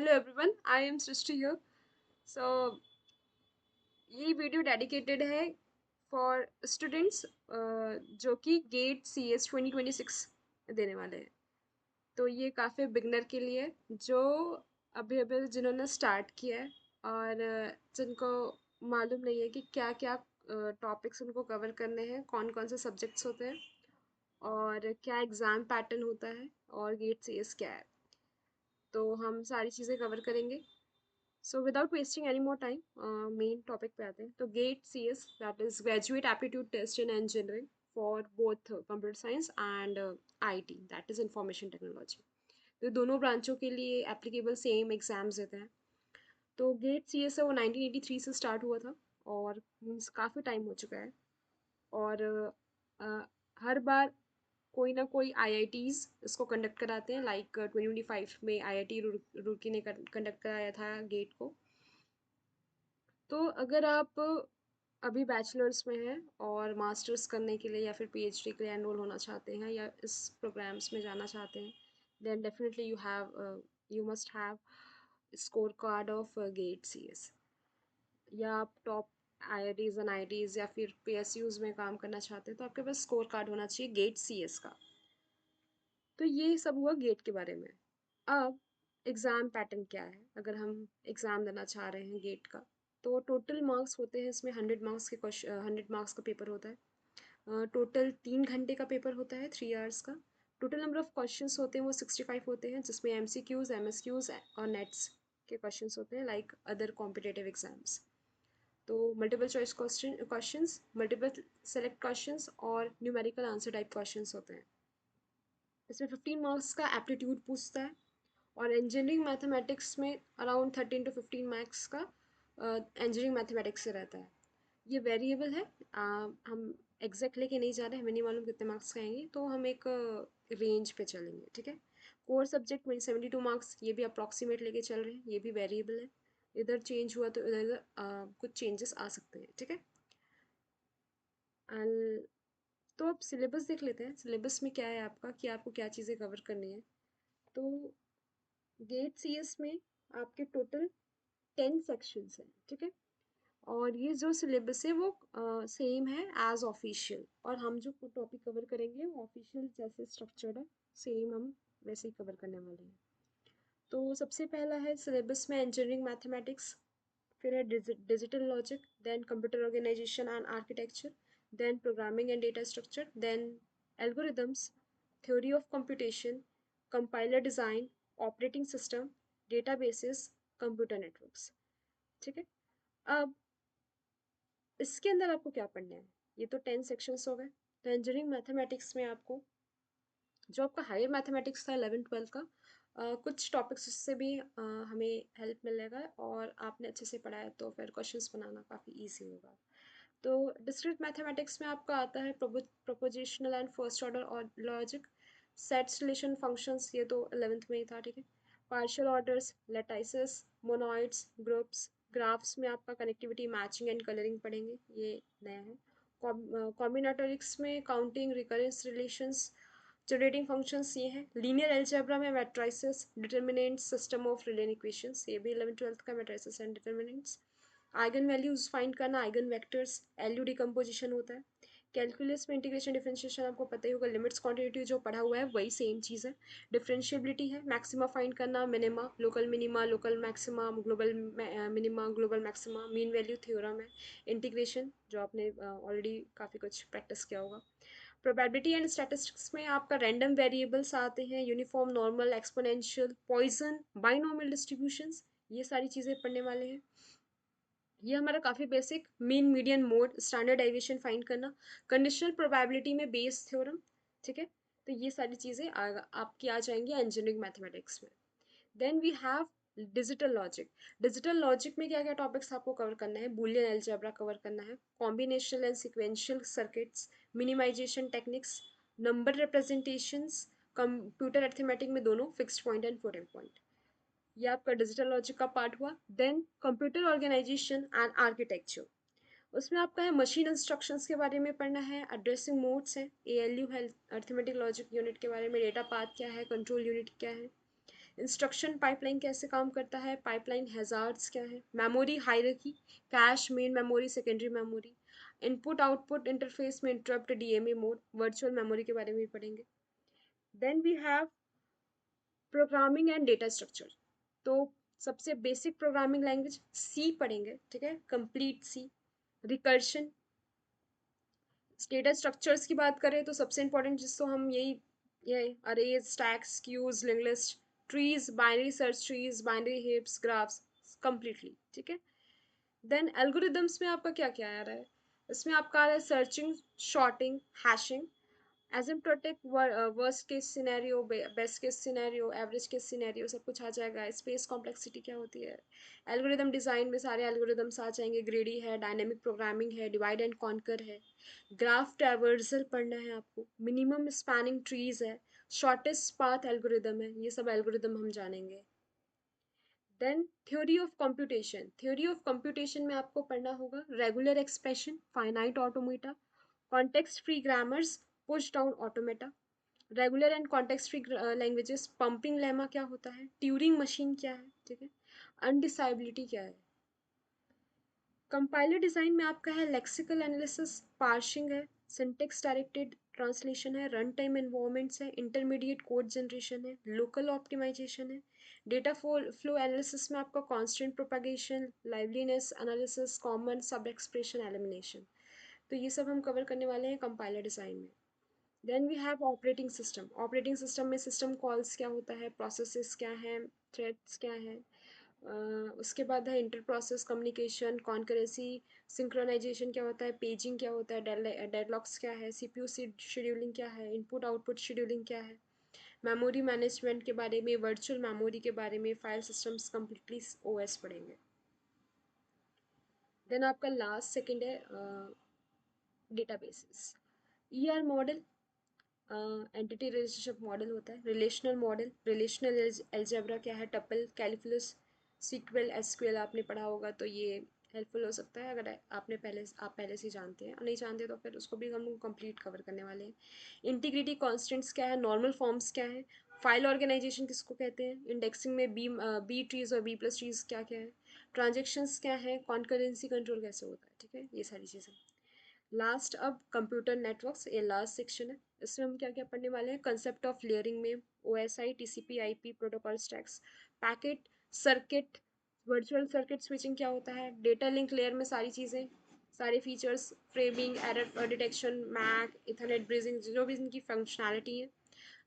Hello everyone, I am Srishti here. So ये video dedicated है for students जो कि गेट सी एस 2026 देने वाले हैं. तो ये काफ़ी बिगनर के लिए है, जो अभी अभी जिन्होंने स्टार्ट किया है और जिनको मालूम नहीं है कि क्या क्या टॉपिक्स उनको कवर करने हैं, कौन कौन से सब्जेक्ट्स होते हैं और क्या एग्ज़ाम पैटर्न होता है और गेट सी एस क्या है. तो हम सारी चीज़ें कवर करेंगे. So without wasting any more time, main topic पे आते हैं. तो GATE CS, that is Graduate Aptitude Test in Engineering for both computer science and IT, that is Information Technology. तो दोनों ब्रांचों के लिए एप्लीकेबल सेम एग्जाम्स देते हैं. तो गेट सी एस है वो 1983 से स्टार्ट हुआ था और मीन्स काफ़ी टाइम हो चुका है. और हर बार कोई ना कोई आईआईटीज़ इसको कंडक्ट कराते हैं. लाइक 2025 में आईआईटी रुड़की ने कंडक्ट कराया था गेट को. तो अगर आप अभी बैचलर्स में हैं और मास्टर्स करने के लिए या फिर पीएचडी के लिए एनरोल होना चाहते हैं या इस प्रोग्राम्स में जाना चाहते हैं, then definitely you must have score card of GATE CS. या आप टॉप आईआईटीज़ एंड आईआईटीज़ या फिर पीएसयूज में काम करना चाहते हैं तो आपके पास स्कोर कार्ड होना चाहिए गेट सीएस का. तो ये सब हुआ गेट के बारे में. अब एग्ज़ाम पैटर्न क्या है अगर हम एग्ज़ाम देना चाह रहे हैं गेट का. तो टोटल मार्क्स होते हैं इसमें 100 मार्क्स का पेपर होता है. टोटल 3 घंटे का पेपर होता है, 3 आवर्स का. टोटल नंबर ऑफ क्वेश्चंस होते हैं वो 65 होते हैं, जिसमें एमसीक्यूज एमएसक्यूज और नेट्स के क्वेश्चंस होते हैं लाइक अदर कॉम्पिटेटिव एग्जाम्स. तो multiple choice questions, multiple select questions और न्यूमेरिकल आंसर टाइप क्वेश्चंस होते हैं. इसमें 15 मार्क्स का एप्टीट्यूड पूछता है और इंजीनियरिंग मैथमेटिक्स में अराउंड 13 to 15 मार्क्स का इंजीनियरिंग मैथमेटिक्स से रहता है. ये वेरिएबल है. हम एग्जैक्ट लेके नहीं जा रहे, हमें नहीं मालूम कितने मार्क्स का आएंगे, तो हम एक रेंज पे चलेंगे. ठीक है. कोर सब्जेक्ट में 72 मार्क्स, ये भी अप्रॉक्सीमेट लेके चल रहे हैं, ये भी वेरिएबल है. इधर चेंज हुआ तो इधर इधर कुछ चेंजेस आ सकते हैं. ठीक है. एंड तो अब सिलेबस देख लेते हैं. सिलेबस में क्या है आपका, कि आपको क्या चीज़ें कवर करनी है. तो गेट सीएस में आपके टोटल 10 सेक्शंस हैं. ठीक है. और ये जो सिलेबस है वो सेम है एज ऑफिशियल, और हम जो टॉपिक कवर करेंगे वो ऑफिशियल जैसे स्ट्रक्चर्ड है, सेम हम वैसे ही कवर करने वाले हैं. तो सबसे पहला है सिलेबस में इंजीनियरिंग मैथमेटिक्स, फिर है digital logic, then computer organisation and architecture, then programming and data structure, then algorithms, theory of computation, compiler design, operating system, databases, computer networks. ठीक है. अब इसके अंदर आपको क्या पढ़ना है. ये तो 10 सेक्शंस हो गए. तो इंजीनियरिंग मैथमेटिक्स में आपको जो आपका हायर मैथमेटिक्स था 11th 12th का, कुछ टॉपिक्स उससे भी हमें हेल्प मिलेगा, और आपने अच्छे से पढ़ा है तो फिर क्वेश्चंस बनाना काफ़ी इजी होगा. तो डिस्क्रीट मैथमेटिक्स में आपका आता है प्रोपोजिशनल एंड फर्स्ट ऑर्डर और लॉजिक, सेट्स रिलेशन फंक्शंस, ये तो 11th में ही था. ठीक है. Partial orders, lattices, मोनॉइड्स, groups, graphs में आपका कनेक्टिविटी, मैचिंग एंड कलरिंग पढ़ेंगे, ये नया है. कॉम्बिनेटोरिक्स में counting, recurrence relations, generating functions ये हैं. लीनियर अलजेब्रा में matrices, determinants, system of linear equations, ये भी 11th 12th का matrices and determinants. Eigenvalues find करना, आइगन वेक्टर्स, एलयू डिकम्पोजिशन होता है. कैलकुलस में इंटीग्रेशन डिफरेंशिएशन आपको पता ही होगा, लिमिट्स क्वांटिटी जो पढ़ा हुआ है वही सेम चीज़ है. डिफरेंशिएबिलिटी है, मैक्सिमा फाइंड करना, minima, local minima, local maxima, global minima, global maxima, mean value theorem है. इंटीग्रेशन जो आपने ऑलरेडी काफ़ी कुछ प्रैक्टिस किया होगा. प्रोबेबिलिटी एंड स्टैटिस्टिक्स में आपका रैंडम वेरिएबल्स आते हैं, uniform, normal, exponential, Poisson, binomial distributions, ये सारी चीज़ें पढ़ने वाले हैं. ये हमारा काफ़ी basic, mean median mode, standard deviation find करना, कंडीशनल प्रोबेबिलिटी में बेस थ्योरम. ठीक है. तो ये सारी चीज़ें आपकी आ जाएंगी इंजीनियरिंग मैथमेटिक्स में. Then we have digital logic. Digital logic में क्या क्या टॉपिक्स आपको कवर करना है. बूलियन अलजेब्रा कवर करना है, combinational and sequential circuits, minimisation techniques, number representations, computer arithmetic में दोनों, fixed point and floating point. ये आपका डिजिटल लॉजिक का पार्ट हुआ. Then computer organisation and architecture, उसमें आपका है मशीन इंस्ट्रक्शंस के बारे में पढ़ना है, एड्रेसिंग मोड्स हैं, एएलयू है, अर्थमेटिक लॉजिक यूनिट के बारे में, डेटा पाथ क्या है, कंट्रोल यूनिट क्या है. इंस्ट्रक्शन पाइपलाइन कैसे काम करता है, पाइपलाइन हैजार्ड्स क्या है, memory hierarchy, cache, main memory, secondary memory, input output interface में interrupt, DMA mode, virtual memory के बारे में भी पढ़ेंगे। Then we have programming and data structure. तो सबसे बेसिक प्रोग्रामिंग लैंग्वेज सी पढ़ेंगे, ठीक है, complete C. Recursion, data structures की बात करें तो सबसे इंपॉर्टेंट जिसको हम ये arrays, stacks, queues, link list, trees, binary search trees, binary heaps, graphs, completely, ठीक है। देन एल्गोरिदम्स में आपका क्या क्या आ रहा है, इसमें आपका आ रहा है searching, sorting, hashing, asymptotic, worst case scenario, best case scenario, average case scenario, सब कुछ आ जाएगा। स्पेस कॉम्प्लेक्सिटी क्या होती है, एल्गोरिदम डिज़ाइन में सारे एल्गोरिदम्स आ जाएंगे। ग्रेडी है, डायनेमिक प्रोग्रामिंग है, डिवाइड एंड कॉन्कर है, ग्राफ ट्रैवर्सल पढ़ना है आपको, मिनिमम स्पैनिंग ट्रीज है, शॉर्टेस्ट पाथ एल्गोरिदम है, ये सब एल्गोरिदम हम जानेंगे। Then theory of computation, theory of computation में आपको पढ़ना होगा regular expression, finite automata, context free grammars, push down automata, regular and context free languages, pumping lemma क्या होता है, ट्यूरिंग मशीन क्या है, ठीक है, अनडिसाइबिलिटी क्या है। कंपाइलर डिज़ाइन में आपका है लेक्सिकल एनालिसिस, पार्शिंग है, सिंटेक्स डायरेक्टेड ट्रांसलेशन है, रन टाइम एनवायरमेंट्स है, इंटरमीडिएट कोड जनरेशन है, लोकल ऑप्टिमाइजेशन है, डेटा फ्लो एनालिसिस में आपका constant propagation, liveness analysis, common subexpression elimination. तो ये सब हम कवर करने वाले हैं कंपाइलर डिज़ाइन में। Then we have operating system, operating system में सिस्टम कॉल्स क्या होता है, प्रोसेसेस क्या हैं, थ्रेड्स क्या हैं, उसके बाद है inter process communication, concurrency, synchronisation क्या होता है, पेजिंग क्या होता है, डेडलॉक्स क्या है, सीपीयू शेड्यूलिंग क्या है, इनपुट आउटपुट शेड्यूलिंग क्या है, मेमोरी मैनेजमेंट के बारे में, वर्चुअल मेमोरी के बारे में, फाइल सिस्टम्स कम्प्लीटली ओएस पढ़ेंगे। देन आपका लास्ट सेकंड है databases, ER model, entity relationship model होता है, रिलेशनल मॉडल, रिलेशनल एल्जेब्रा क्या है, टपल, कैलकुलस, सीक्वल, एसक्यूएल आपने पढ़ा होगा तो ये हेल्पफुल हो सकता है अगर आप पहले से जानते हैं, और नहीं जानते तो फिर उसको भी हम लोग कंप्लीट कवर करने वाले हैं। इंटीग्रिटी कॉन्स्टेंट्स क्या है, नॉर्मल फॉर्म्स क्या है, फाइल ऑर्गेनाइजेशन किसको कहते हैं, इंडेक्सिंग में बी ट्रीज और बी प्लस ट्रीज क्या क्या है, ट्रांजेक्शन्स क्या है, कॉन्करेंसी कंट्रोल कैसे होता है, ठीक है, ये सारी चीज़ें। लास्ट अब कंप्यूटर नेटवर्क्स, ये लास्ट सेक्शन है, इसमें हम क्या क्या पढ़ने वाले हैं, कंसेप्ट ऑफ लेयरिंग में OSI, TCP, IP, protocol stacks, packet, circuit, virtual circuit switching क्या होता है, डेटा लिंक लेयर में सारी चीज़ें, सारे features, framing, error detection, MAC, Ethernet bridging, जो भी इनकी फंक्शनैलिटी है,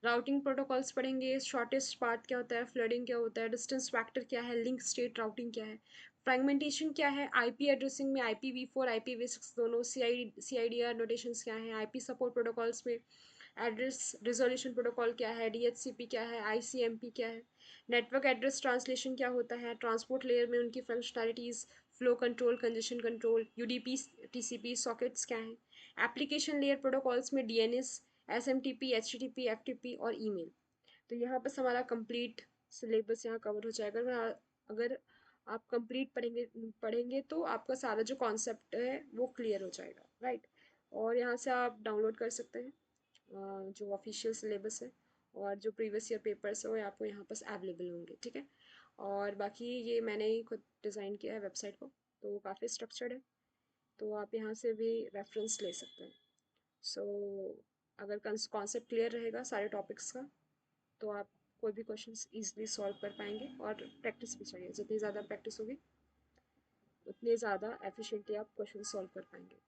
राउटिंग प्रोटोकॉल्स पढ़ेंगे, शॉर्टेस्ट पाथ क्या होता है, फ्लडिंग क्या होता है, डिस्टेंस फैक्टर क्या है, लिंक स्टेट राउटिंग क्या है, फ्रैगमेंटेशन क्या है, आईपी एड्रेसिंग में IPv4 IPv6 दोनों, CIDR नोटेशंस क्या है, आईपी सपोर्ट प्रोटोकॉल्स में एड्रेस रिजोल्यूशन प्रोटोकॉल क्या है, DHCP क्या है, ICMP क्या है, नेटवर्क एड्रेस ट्रांसलेशन क्या होता है, ट्रांसपोर्ट लेयर में उनकी functionalities, flow control, congestion control, UDP TCP sockets क्या हैं, एप्लीकेशन लेयर प्रोटोकॉल्स में DNS, SMTP, HTTP, FTP और ईमेल। तो यहाँ बस हमारा कंप्लीट सिलेबस यहाँ कवर हो जाएगा। अगर आप कंप्लीट पढ़ेंगे तो आपका सारा जो कॉन्सेप्ट है वो क्लियर हो जाएगा, राइट। और यहाँ से आप डाउनलोड कर सकते हैं जो ऑफिशियल सिलेबस है, और जो प्रीवियस ईयर पेपर्स है वो आपको यहाँ पर अवेलेबल होंगे, ठीक है। और बाकी ये मैंने ही खुद डिज़ाइन किया है वेबसाइट को, तो काफ़ी स्ट्रक्चर्ड है, तो आप यहाँ से भी रेफरेंस ले सकते हैं। सो अगर कॉन्सेप्ट क्लियर रहेगा सारे टॉपिक्स का तो आप कोई भी क्वेश्चंस इजीली सॉल्व कर पाएंगे, और प्रैक्टिस भी चाहिए, जितनी ज़्यादा प्रैक्टिस होगी उतने ज़्यादा एफिशिएंटली आप क्वेश्चन सॉल्व कर पाएंगे।